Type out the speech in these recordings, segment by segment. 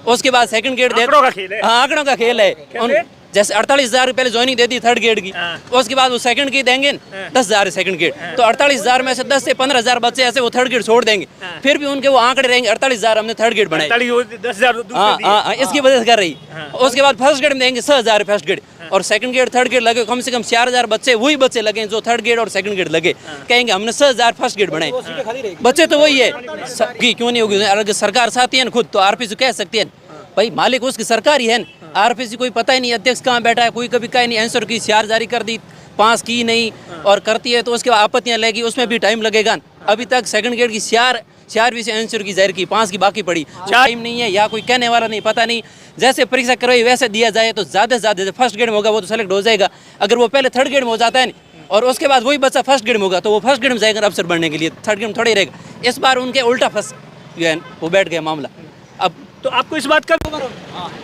उसके बाद second grade दे, आंकड़ों का खेल है। हाँ आंकड़ों का खेल है। जैसे 48,000 पहले ज्वाइनिंग देती थर्ड ग्रेड की, उसके बाद वो सेकंड की देंगे 10,000 सेकंड ग्रेड, तो 48,000 में से 10 से 15,000 बच्चे ऐसे वो थर्ड ग्रेड छोड़ देंगे, फिर भी उनके वो आंकड़े रहेंगे 48,000 हमने थर्ड ग्रेड बनाए। 10,000 हाँ, इसकी वजह से कर रही। उसके बाद फर्स्ट ग्रेड में देंगे 6,000 फर्स्ट ग्रेड, और सेकंड ग्रेड थर्ड ग्रेड लगे कम से कम 4,000 बच्चे वही बच्चे लगे जो थर्ड ग्रेड और सेकंड ग्रेड लगे, कहेंगे हमने 6,000 फर्स्ट ग्रेड बनाए, बच्चे तो वही है। क्यों नहीं होगी? अगर सरकार चाहती है ना खुद तो आरपीसी कह सकती है भाई, मालिक उसकी सरकार ही है। आरपीसी कोई पता ही नहीं, अध्यक्ष कहाँ बैठा है कोई कभी कहीं नहीं, आंसर की सीआर जारी कर दी, पास की नहीं, और करती है तो उसके बाद आपत्तियां लगेगी, उसमें भी टाइम लगेगा। अभी तक सेकंड ग्रेड की सीआर भी से आंसर की जाहिर की, 5 की बाकी पड़ी, टाइम नहीं है या कोई कहने वाला नहीं, पता नहीं। जैसे परीक्षा करवाई वैसे दिया जाए तो ज़्यादा से ज़्यादा फर्स्ट ग्रेड में होगा वो तो सेलेक्ट हो जाएगा। अगर वो पहले थर्ड ग्रेड में हो जाता है और उसके बाद वही बच्चा फर्स्ट ग्रेड में होगा तो वो फर्स्ट ग्रेड में जाएगा अफसर बनने के लिए, थर्ड ग्रेड में थोड़ी रहेगा। इस बार उनके उल्टा फंस वो बैठ गया मामला। अब तो आपको इस बात का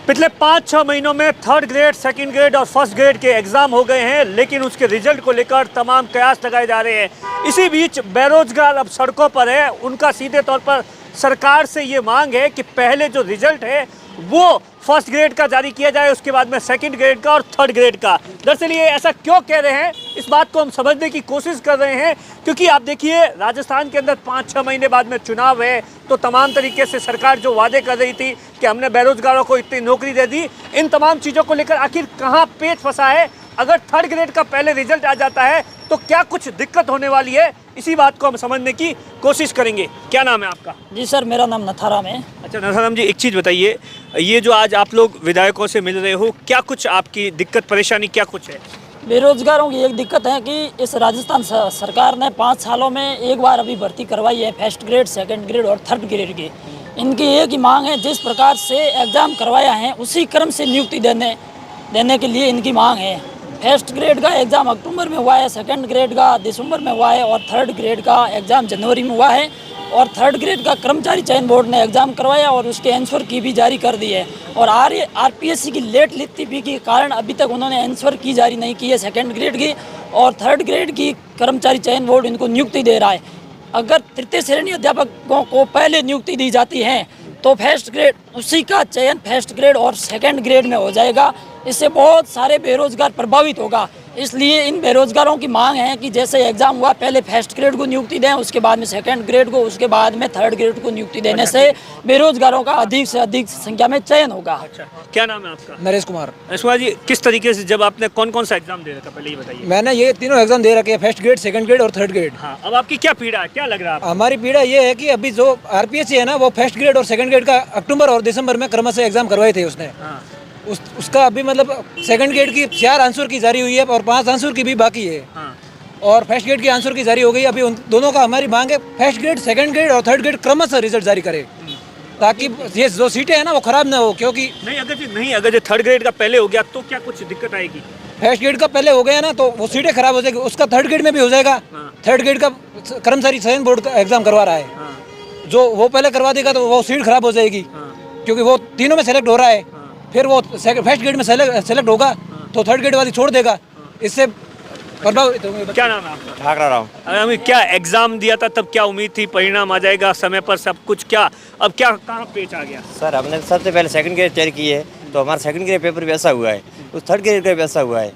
पिछले 5-6 महीनों में थर्ड ग्रेड, सेकंड ग्रेड और फर्स्ट ग्रेड के एग्जाम हो गए हैं, लेकिन उसके रिजल्ट को लेकर तमाम कयास लगाए जा रहे हैं। इसी बीच बेरोजगार अब सड़कों पर है, उनका सीधे तौर पर सरकार से ये मांग है कि पहले जो रिजल्ट है वो फर्स्ट ग्रेड का जारी किया जाए, उसके बाद में सेकंड ग्रेड का और थर्ड ग्रेड का। दरअसल ये ऐसा क्यों कह रहे हैं इस बात को हम समझने की कोशिश कर रहे हैं, क्योंकि आप देखिए राजस्थान के अंदर 5-6 महीने बाद में चुनाव है, तो तमाम तरीके से सरकार जो वादे कर रही थी कि हमने बेरोजगारों को इतनी नौकरी दे दी, इन तमाम चीज़ों को लेकर आखिर कहाँ पेच फंसा है। अगर थर्ड ग्रेड का पहले रिजल्ट आ जाता है तो क्या कुछ दिक्कत होने वाली है, इसी बात को हम समझने की कोशिश करेंगे। क्या नाम है आपका? जी सर, मेरा नाम नथाराम है। अच्छा नथाराम जी, एक चीज़ बताइए, ये जो आज आप लोग विधायकों से मिल रहे हो, क्या कुछ आपकी दिक्कत परेशानी क्या कुछ है? बेरोजगारों की एक दिक्कत है कि इस राजस्थान सरकार ने 5 सालों में एक बार अभी भर्ती करवाई है फर्स्ट ग्रेड, सेकंड ग्रेड और थर्ड ग्रेड की। इनकी एक ही मांग है, जिस प्रकार से एग्ज़ाम करवाया है उसी क्रम से नियुक्ति देने के लिए इनकी मांग है। फर्स्ट ग्रेड का एग्ज़ाम अक्टूबर में हुआ है, सेकंड ग्रेड का दिसंबर में हुआ है और थर्ड ग्रेड का एग्ज़ाम जनवरी में हुआ है। और थर्ड ग्रेड का कर्मचारी चयन बोर्ड ने एग्ज़ाम करवाया और उसके आंसर की भी जारी कर दी है। और आरपीएससी की लेट लिखती के कारण अभी तक उन्होंने आंसर की जारी नहीं की है सेकंड ग्रेड की, और थर्ड ग्रेड की कर्मचारी चयन बोर्ड इनको नियुक्ति दे रहा है। अगर तृतीय श्रेणी अध्यापकों को पहले नियुक्ति दी जाती है तो फर्स्ट ग्रेड उसी का चयन फर्स्ट ग्रेड और सेकंड ग्रेड में हो जाएगा। इससे बहुत सारे बेरोजगार प्रभावित होगा। इसलिए इन बेरोजगारों की मांग है कि जैसे एग्जाम हुआ पहले फर्स्ट ग्रेड को नियुक्ति दें, उसके बाद में सेकंड ग्रेड को, उसके बाद में थर्ड ग्रेड को नियुक्ति देने से बेरोजगारों का अधिक से अधिक संख्या में चयन होगा। अच्छा, क्या नाम है आपका? नरेश कुमार। नरेश कुमार जी, किस तरीके से जब आपने कौन कौन सा एग्जाम दे रखा पहले ये बताइए? मैंने ये तीनों एग्जाम दे रखे हैं, फर्स्ट ग्रेड, सेकंड ग्रेड और थर्ड ग्रेड। हाँ, अब आपकी क्या पीड़ा है, क्या लग रहा है? हमारी पीड़ा ये है कि अभी जो आरपीएससी है ना, वो फर्स्ट ग्रेड और सेकंड ग्रेड का अक्टूबर और दिसंबर में क्रमशः एग्जाम करवाए थे उसने। उसका अभी मतलब सेकंड ग्रेड की 4 आंसर की जारी हुई है और 5 आंसर की भी बाकी है। और फर्स्ट ग्रेड की आंसर की जारी हो गई। अभी उन दोनों का हमारी मांग है फर्स्ट ग्रेड, सेकंड ग्रेड और थर्ड ग्रेड क्रमशः रिजल्ट जारी करे, ताकि ये जो सीटें हैं ना वो खराब ना हो। क्योंकि अगर जो थर्ड ग्रेड का पहले हो गया तो क्या कुछ दिक्कत आएगी? फर्स्ट ग्रेड का पहले हो गया ना तो वो सीटें खराब हो जाएगी, उसका थर्ड ग्रेड में भी हो जाएगा। थर्ड ग्रेड का कर्मचारी चयन बोर्ड का एग्जाम करवा रहा है, जो वो पहले करवा देगा तो वो सीट खराब हो जाएगी, क्योंकि वो तीनों में सेलेक्ट हो रहा है। फिर वो फर्स्ट ग्रेड में सेलेक्ट होगा तो थर्ड ग्रेड वाली छोड़ देगा, इससे प्रभावित होंगे। क्या नाम है आपका? ठाकरा राव। अभी क्या एग्जाम दिया था तब क्या उम्मीद थी परिणाम आ जाएगा समय पर सब कुछ, क्या अब क्या कहाँ पेच आ गया? सर हमने सबसे पहले सेकंड ग्रेड तैयारी की है तो हमारा सेकंड ग्रेड पेपर भी ऐसा हुआ है, उस थर्ड ग्रेड का भी ऐसा हुआ है।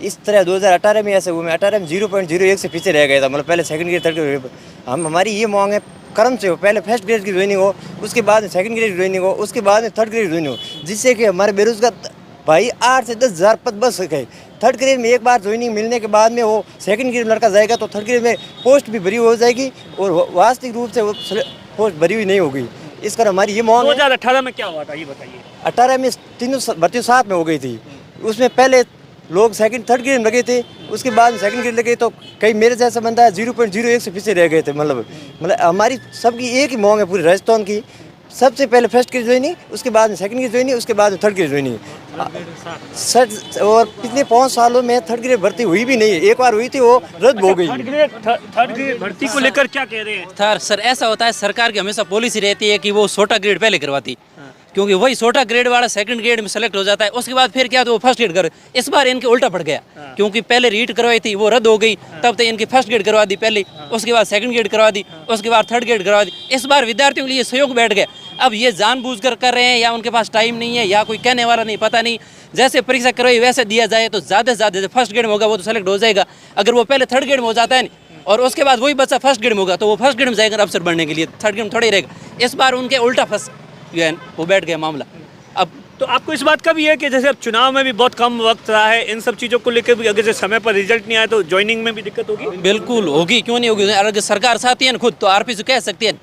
इस तरह 2018 में ऐसे हुआ, मैं 18 में 0.01 से पीछे रह गया था, मतलब पहले सेकंड ग्रेड थर्ड ग्रेड। हमारी ये मांग है क्रम से हो, पहले फर्स्ट ग्रेड की ज्वाइनिंग हो, उसके बाद में सेकंड ग्रेड की ज्वाइनिंग हो, उसके बाद में थर्ड ग्रेड की ज्वाइनिंग हो, जिससे कि हमारे बेरोजगार भाई 8 से 10 हज़ार पद बच सके। थर्ड ग्रेड में एक बार ज्वाइनिंग मिलने के बाद में वो सेकंड ग्रेड में लड़का जाएगा तो थर्ड ग्रेड में पोस्ट भी भरी हो जाएगी और वास्तविक रूप से वो पोस्ट भरी हुई नहीं होगी। इस कारण हमारी ये मांग। 2018 में क्या हुआ था ये बताइए? 18 में तीनों भर्ती साथ में हो गई थी, उसमें पहले लोग सेकंड थर्ड ग्रेड में लगे थे, उसके बाद सेकंड ग्रेड लगे तो कई मेरे जैसा बंदा 0.01 से पीछे रह गए थे। मतलब हमारी सबकी एक ही मांग है पूरी राजस्थान की, सबसे पहले फर्स्ट ग्रेड ज्वाइनिंग, उसके बाद में सेकंड ग्रेड ज्वाइनिंग, उसके बाद में थर्ड ग्रेड ज्वाइनिंग। सर और पिछले 5 सालों में थर्ड ग्रेड भर्ती हुई भी नहीं है, एक बार हुई थी वो रद्द हो गई। थर्ड ग्रेड भर्ती को लेकर क्या कह रहे हैं? सर ऐसा होता है, सरकार की हमेशा पॉलिसी रहती है कि वो छोटा ग्रेड पहले करवाती, क्योंकि वही छोटा ग्रेड वाला सेकंड ग्रेड में सेलेक्ट हो जाता है, उसके बाद फिर क्या तो वो फर्स्ट ग्रेड कर। इस बार इनके उल्टा पड़ गया, क्योंकि पहले रीट करवाई थी वो रद्द हो गई, तब तक इनकी फर्स्ट ग्रेड करवा दी पहले, उसके बाद सेकंड ग्रेड करवा दी, उसके बाद थर्ड ग्रेड करवा दी। इस बार विद्यार्थियों के लिए सहयोग बैठ गया। अब ये जानबूझकर कर रहे हैं या उनके पास टाइम नहीं है या कोई कहने वाला नहीं, पता नहीं। जैसे परीक्षा करवाई वैसे दिया जाए तो ज़्यादा से ज़्यादा फर्स्ट ग्रेड में होगा वो तो सेलेक्ट हो जाएगा। अगर वो पहले थर्ड ग्रेड में हो जाता है और उसके बाद वही बच्चा फर्स्ट ग्रेड में होगा तो वो फर्स्ट ग्रेड में जाएगा अफसर बनने के लिए, थर्ड ग्रेड में थोड़ी रहेगा। इस बार उनके उल्टा फंस गया, वो बैठ गया मामला। अब तो आपको इस बात का भी है कि जैसे अब चुनाव में भी बहुत कम वक्त रहा है, इन सब चीज़ों को लेकर भी अगर से समय पर रिजल्ट नहीं आया तो ज्वाइनिंग में भी दिक्कत होगी? बिल्कुल होगी, क्यों नहीं होगी। अगर सरकार साथी है खुद तो आरपीसी कह सकती है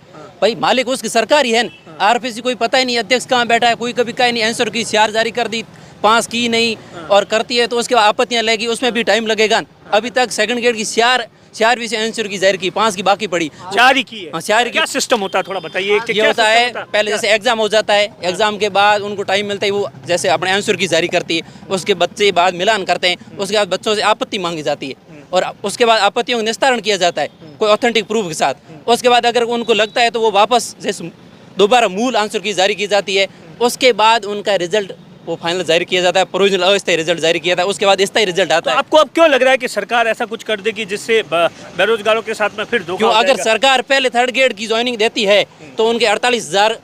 भाई, मालिक उसकी सरकार ही है। आरपीसी कोई पता ही नहीं अध्यक्ष कहाँ बैठा है, कोई कभी कहीं नहीं, आंसर की सियार जारी कर दी, पास की नहीं और करती है तो उसके बाद आपत्तियाँ लगेगी, उसमें भी टाइम लगेगा। अभी तक सेकंड ग्रेड की सियार भी से आंसर की जाहिर की, 5 की बाकी पड़ी, 4 ही की है। हाँ, 4 की। क्या सिस्टम होता है थोड़ा बताइए? ये होता है पहले जैसे एग्जाम हो जाता है, एग्जाम के बाद उनको टाइम मिलता है, वो जैसे अपने आंसर की जारी करती है, उसके बच्चे बाद मिलान करते हैं, उसके बाद बच्चों से आपत्ति मांगी जाती है और उसके बाद आपत्तियों का निस्तारण किया जाता है कोई ऑथेंटिक प्रूफ के साथ। उसके बाद अगर उनको लगता है तो वो वापस जैसे दोबारा मूल आंसर की जारी की जाती है। उसके बाद उनका रिजल्ट वो फाइनल जारी किया जाता है, प्रोविजनल अस्थायी रिजल्ट जारी किया जाता है, उसके बाद स्थायी रिजल्ट आता तो है। आपको अब क्यों लग रहा है कि सरकार ऐसा कुछ कर देगी जिससे बेरोजगारों के साथ में फिर धोखा क्यों? हो अगर जाएगा? सरकार पहले थर्ड ग्रेड की ज्वाइनिंग देती है तो उनके 48,000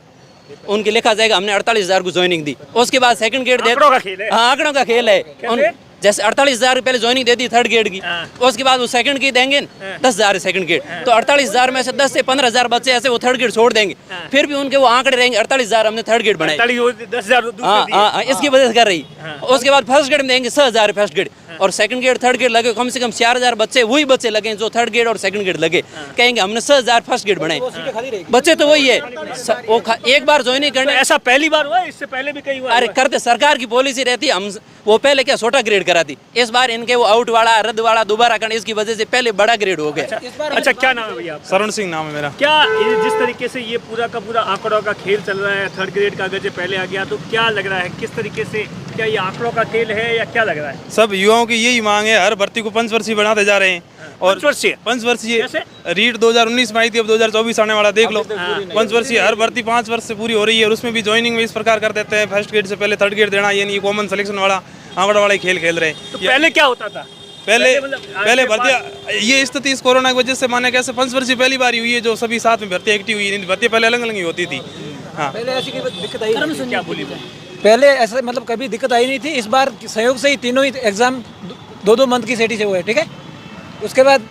उनके लिखा जाएगा हमने 48,000 को ज्वाइनिंग दी। उसके बाद सेकंड ग्रेड आंकड़ों का खेल है। हाँ, आंकड़ों का खेल है। जैसे 48,000 पहले ज्वाइनिंग दे दी थर्ड ग्रेड की, उसके बाद वो सेकंड की देंगे 10,000 सेकंड ग्रेड, तो 48,000 में से 10 से 15,000 बच्चे ऐसे वो थर्ड ग्रेड छोड़ देंगे, फिर भी उनके वो आंकड़े रहेंगे 48,000 हमने थर्ड ग्रेड बनाए। 10,000 हाँ, इसकी वजह से कर रही। उसके बाद फर्स्ट ग्रेड में देंगे 6,000 फर्स्ट ग्रेड और सेकंड ग्रेड थर्ड ग्रेड लगे कम से कम 4,000 बच्चे वही बच्चे लगे जो थर्ड ग्रेड और सेकंड ग्रेड लगे, कहेंगे हमने 6,000 फर्स्ट ग्रेड बनाए, बच्चे तो वही है। वो एक बार ज्वाइनिंग करने ऐसा पहली बार हुआ है? इससे पहले भी कई हुआ अरे करते, सरकार की पॉलिसी रहती है, हम वो पहले क्या छोटा ग्रेड कराती, इस बार इनके वो आउट वाला रद्द वाला दोबारा करने, इसकी वजह से पहले बड़ा ग्रेड हो गया। अच्छा, क्या नाम है भैया? सरण सिंह नाम है मेरा। क्या ये जिस तरीके से ये पूरा का पूरा आंकड़ों का खेल चल रहा है, थर्ड ग्रेड का अगर जो पहले आ गया तो क्या लग रहा है, किस तरीके से, क्या ये आंकड़ों का खेल है या क्या लग रहा है? सब युवाओं की यही मांग है, हर भर्ती को 5 वर्षीय बनाते जा रहे हैं और 5 वर्षीय रीट 2019 में आई थी, अब 2024 आने वाला देख लो। 5 वर्षीय हर भर्ती 5 वर्ष से पूरी हो रही है और उसमें भी ज्वाइनिंग में इस प्रकार कर देते हैं, फर्स्ट ग्रेड से पहले थर्ड ग्रेड देना, यानी कॉमन सिलेक्शन वाला आंकड़ा वाला खेल खेल रहे हैं। तो पहले क्या होता था? पहले भर्ती ये स्थिति इस कोरोना की वजह से माने कैसे 5 वर्षीय पहली बार हुई है जो सभी साथ में भर्ती एक्टिव हुई, भर्ती पहले अलग अलग ही होती थी। हाँ, पहले ऐसी कोई दिक्कत आई नहीं थी। क्या बोली? पहले ऐसा मतलब कभी दिक्कत आई नहीं थी। इस बार सहयोग से ही तीनों ही एग्जाम 2-2 मंथ की सेटी से हुए, ठीक है। उसके बाद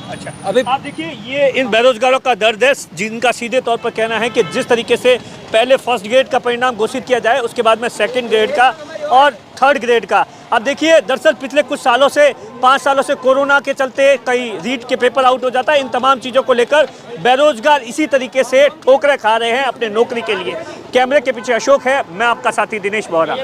अच्छा, अभी आप देखिए ये इन बेरोजगारों का दर्द है जिनका सीधे तौर पर कहना है कि जिस तरीके से पहले फर्स्ट ग्रेड का परिणाम घोषित किया जाए, उसके बाद में सेकंड ग्रेड का और थर्ड ग्रेड का। अब देखिए दरअसल पिछले कुछ सालों से 5 सालों से कोरोना के चलते कई रीट के पेपर आउट हो जाता है, इन तमाम चीज़ों को लेकर बेरोजगार इसी तरीके से ठोकरें खा रहे हैं अपने नौकरी के लिए। कैमरे के पीछे अशोक है, मैं आपका साथी दिनेश बोहरा।